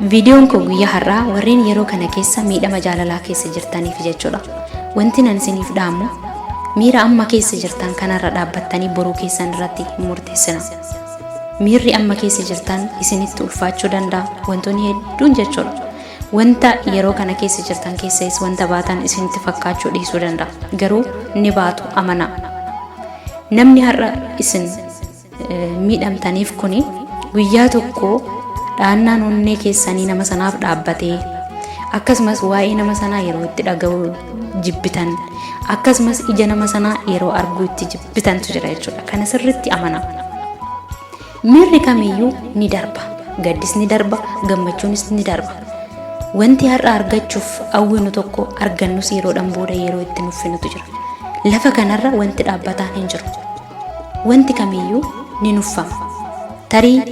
Viidiyoon kun guyyaa har'aa warreen yeroo kana keessa miidhama jaalalaa keessa jirtaniif jechuudha. Wanti nan isiniif dhaammu miira amma keessa jirtan kanarra dhaabbattanii boruu keessan irratti hin murteessina. Miirri amma keessa jirtan isinitti ulfaachuu danda'a wantoonni hedduun jechuudha. Wanta yeroo kana keessa jirtan keessas wanta baatan isinitti fakkaachuu dhiisuu danda'a. Garuu ni baatu amanaa. Namni har'a isin miidhamtaniif kuni guyyaa tokko dhaannaan onnee keessanii nama sanaaf dhaabbatee akkasumas waa'ee nama sanaa yeroo itti dhaga'u jibbitan akkasumas ija nama sanaa yeroo argu itti jibbitantu jira jechuudha. Kana sirriitti amanaa. Miirri kamiyyuu ni darba. Gaddis ni darba, gammachuunis ni darba. Wanti har'a argachuuf hawwinu tokko argannus yeroodhaan booda yeroo itti nuffinutu jira. Lafa kanarra wanti dhaabbataan hin jiru. Wanti kamiyyuu ni nuffama. Tarii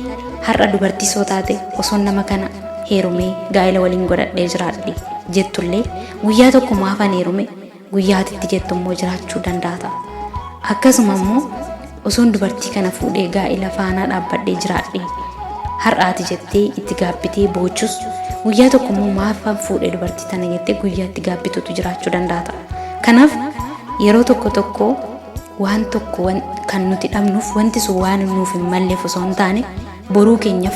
har'a dubartii soo taate osoo nama kana heerumee gaa'ela waliin godhadhee jiraadhe jettullee guyyaa tokko maafan heerume guyyaatitti jettummoo jiraachuu danda'a. Akkasuma immoo osoo dubartii kana fuudhee gaa'ela faanaa dhaabbadhee jiraadhe har'aati jettee itti gaabbitee boochus guyyaa tokko immoo maafan fuudhee dubartii tana jettee guyyaa itti gaabbitutu jiraachuu danda'a. Kanaaf yeroo tokko waan tokko kan nuti dhabnuuf wanti sun waan nuuf hin malleef osoo hin taane boruu keenyaaf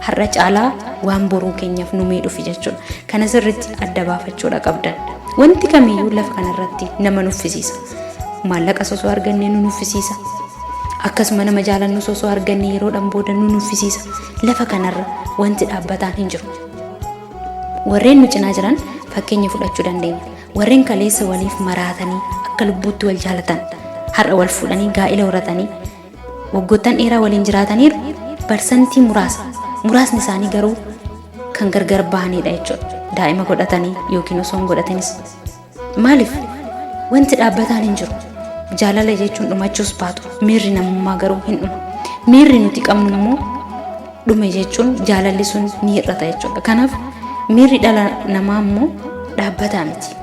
har'a caalaa waan boruu keenyaaf nu miidhuuf jechuudha. Kana sirriitti adda baafachuudha qabdan. Wanti kamiyyuu lafa kanarratti nama nuffisiisa. Maallaqa osoo arganne nu nuffisiisa. Akkasuma nama jaalannu osoo arganne yeroodhaan booda nu nuffisiisa. Lafa kanarra wanti dhaabbataan hin jiru. Warreen nu cinaa jiran fakkeenya fudhachuu dandeenya. Warreen kaleessa waliif maraatanii akka lubbuutti wal jaalatan har'a wal fuudhanii gaa'ela horatanii waggoottan dheeraa waliin jiraataniiru. Barsantii muraasni isaanii garuu kan gargar bahanidha jechuudha. Daa'ima godhatanii yookiin osoo hin godhatanis. Maaliif wanti dhaabbataan hin jiru? Jaalala jechuun dhumachuus baatu. Miirri namummaa garuu hin dhumu. Miirri nuti qabnu immoo dhume jechuun jaalalli sun ni hir'ata jechuudha. Kanaaf miirri dhala namaa immoo dhaabbataa miti.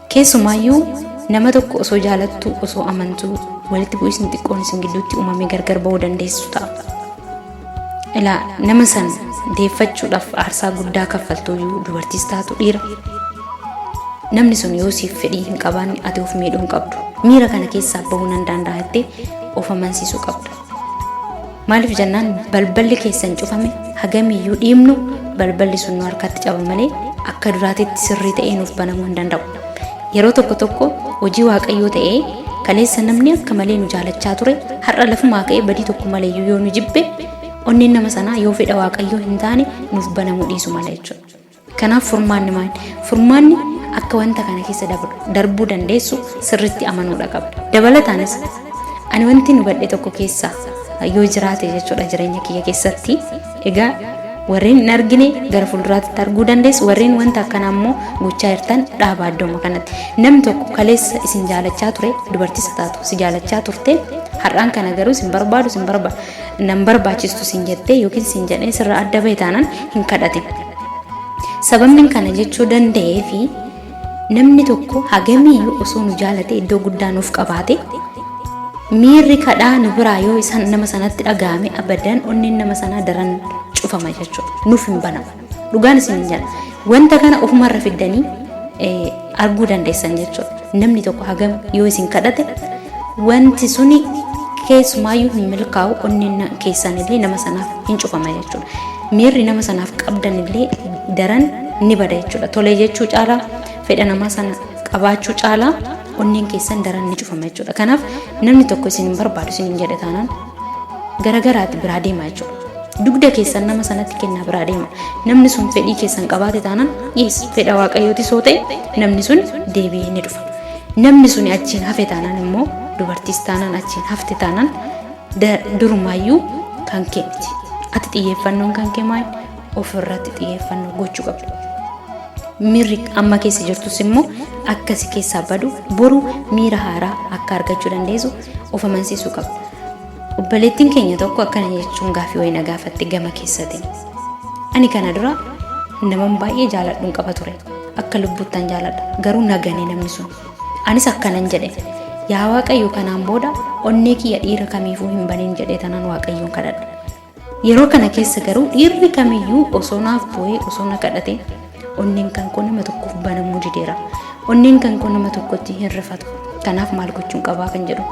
Keessumaayyuu nama tokko osoo jaalattuu osoo amantuu walitti bu'iinsi xiqqoon isin gidduutti uumamee gargar ba'uu dandeessu ta'a. Ilaa nama san deeffachuudhaaf aarsaa guddaa kaffaltuyyuu dubartiis taatu dhiira. Namni sun yoo siif fedhii hin qabaanne ati of miidhuu hin qabdu. Miira kana keessaa bahuu nan danda'a jettee of amansiisuu qabda. Maaliif jennaan balballi keessan cufame hagamiyyuu dhiibnu balballi sun nu harkatti caba malee akka duraatitti sirrii ta'ee nuuf banamuu hin danda'u. Yeroo tokko hojii waaqayyoo ta'ee kaleessa namni akka malee nu jaalachaa ture har'a lafumaa ka'ee badii tokko maleeyyuu yoo nu jibbe onneen nama sanaa yoo fedha waaqayyoo hin taane nuuf banamuu dhiisu mala jechuudha. Kanaaf furmaanni maali? Furmaanni akka wanta kana keessa darbuu dandeessu sirriitti amanuudha qabda. Dabalataanis ani wanti nu badhe tokko keessa yoo jiraate jechuudha jireenya kiyya keessatti egaa warreen hin argine gara fuulduraatti arguu dandeessu warreen wanta akkanaa immoo gochaa jirtan dhaabaa iddooma kanatti. Namni tokko kaleessa isin jaalachaa ture dubartiisa taatu si jaalachaa turte har'aan kana garuu sin barbaadu nan barbaachistu sin jettee yookiin sin jedhee sirra adda bahee taanaan hin kadhatin. Sababni kana jechuu danda'ee fi namni tokko hagamiyyuu osoo nu jaalate iddoo guddaa nuuf qabaate miirri kadhaa nu biraa yoo isaan nama sanatti dhaga'ame abadan onneen nama sanaa daran cufama jechuudha. Nuuf hin banama. Dhugaan isin hin jedha. Wanta kana ofumarra fiddanii arguu dandeessan jechuudha. Namni tokko hagam yoo isin kadhate wanti suni keessumaayyuu hin milkaa'u onneen keessan illee nama sanaaf hin cufama jechuudha. Miirri nama sanaaf qabdan illee daran ni bada jechuudha. Tolee jechuu caalaa fedha nama sana qabaachuu caalaa onneen keessan daran ni cufama jechuudha. Kanaaf namni tokko isin hin barbaadu isin hin jedhe taanaan garagaraatti biraa deema jechuudha. Dugda keessan nama sanatti kennaa biraa deema. Namni sun fedhii keessan qabaate taanaan fedha waaqayyooti soo ta'e namni sun deebi'ee ni dhufa. Namni sun achiin hafe taanaan immoo dubartiis taanaan achiin hafte taanaan durumaayyuu kan kee miti. Ati xiyyeeffannoon kan kee maali? Ofirratti xiyyeeffannoo gochuu qabdu. Miirri amma keessa jirtus immoo akkasi keessaa badu boru miira haaraa akka argachuu dandeessu of amansiisuu qabdu. Obboleettiin keenya tokko akkana jechuun gaaffii wayii na gaafatte gama keessatiin. Ani kana dura nama baay'ee jaaladhuun qaba ture. Akka lubbuuttan jaaladha. Garuu nagane namni sun. Anis akkanan jedhe. Yaa Waaqayyo kanaan booda onnee kiyya dhiira kamiifuu hin banin jedhee tanan Waaqayyoon kadhadhe. yeroo kana keessa garuu dhiirri kamiyyuu osoo naaf boo'ee osoo na kadhate onneen kan koo nama tokkoof banamuu dideera. Onneen kan koo nama tokkotti hin rifatu. Kanaaf maal gochuun qabaa kan jedhu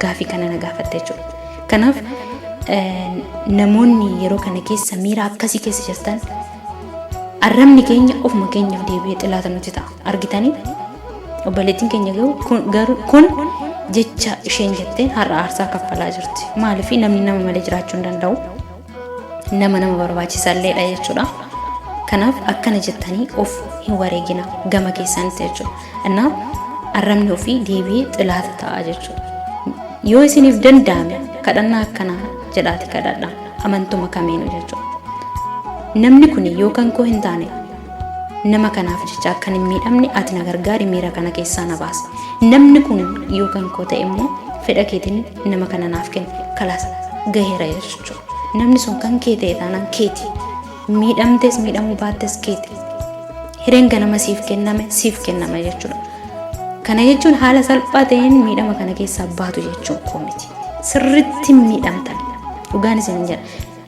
gaafii kana na gaafatte jechuudha. Kanaaf namoonni yeroo kana keessa miira akkasii keessa jirtan arrabni keenya ofuma keenyaaf deebi'ee xilaata nuti ta'a. Argitanii obboleettiin keenya kun jecha isheen jettee har'a aarsaa kaffalaa jirti. Maaliif namni nama malee jiraachuu hin danda'u. Nama barbaachisalleedha jechuudha. Kanaaf akkana jettanii of hin wareegina gama keessanitti jechuudha. Innaa arrabni ofii deebi'ee xilaata ta'a jechuudha. Yoo isiniif danda'ame kadhannaa akkanaa jedhaati kadhadha amantuma kamiinuu jechuudha. Namni kun yookaan koo hin taane nama kanaaf jecha akkan hin miidhamne ati na gargaari miira kana keessaa na baasi. Namni kun yookaan koo ta'e immoo fedha keetiin nama kana naaf kenni kalaas gaheera jechuudha. Namni sun kan kee ta'e taanaan keeti. Miidhamtes miidhamuu baattes keeti. Hireen ganama siif kenname jechuudha. Kana jechuun haala salphaa ta'een miidhama kana keessaa baatu jechuun koo miti. Sirriitti miidhamtan. Dhugaan isin jedha.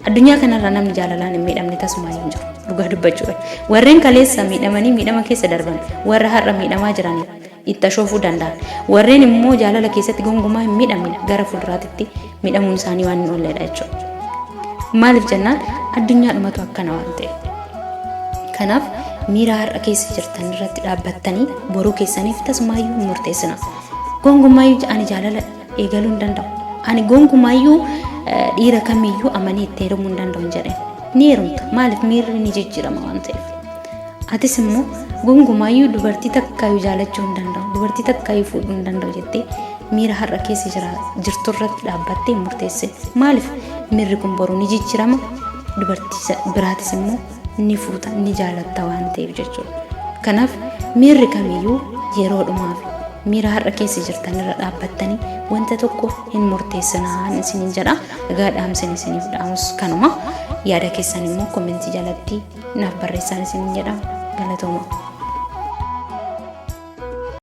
Addunyaa kanarra namni jaalalaan hin miidhamne tasuma hin jiru. Dhugaa dubbachuudha. Warreen kaleessa miidhamanii miidhama keessa darban warra har'a miidhamaa jiraniif itti ashoofuu danda'an. Warreen immoo jaalala keessatti gonkumaa hin miidhamne gara fuulduraatti miidhamuun isaanii waan hin oolledha jechuudha. Maaliif jennaan addunyaadhumatu akkana waan ta'eef. Kanaaf miira har'a keessa jirtan irratti dhaabbattanii boruu keessaniif tasumaayyuu murteessina. Gonkumaayyuu ani jaalala eegaluu hin danda'u. Ani gonkumaayyuu dhiira kamiyyuu amanee itti heerumuu hin danda'u hin jedheen. Ni heerumta. Maaliif miirri ni jijjiirama waan ta'eef. Atis immoo gonkumaayyuu dubartii takkaayyuu jaalachuu hin danda'u. Dubartii takkaayyuu fuudhuu hin danda'u jettee miira har'a keessa jirtu irratti dhaabbattee murteesse. Maaliif miirri kun boruu ni jijjiirama. Dubartii biraatis immoo ni fuuta ni jaalatta waan ta'eef jechuudha. Kanaaf miirri kamiyyuu yeroodhumaaf miira har'a keessa jirtan irra dhaabbattanii wanta tokko hin murteessinaan isiniin jedha. Egaa dhaamsan isiniif dhaamus kanuma. Yaada keessan immoo komentii jalatti naaf barreessaa isiniin jedha. Galatooma.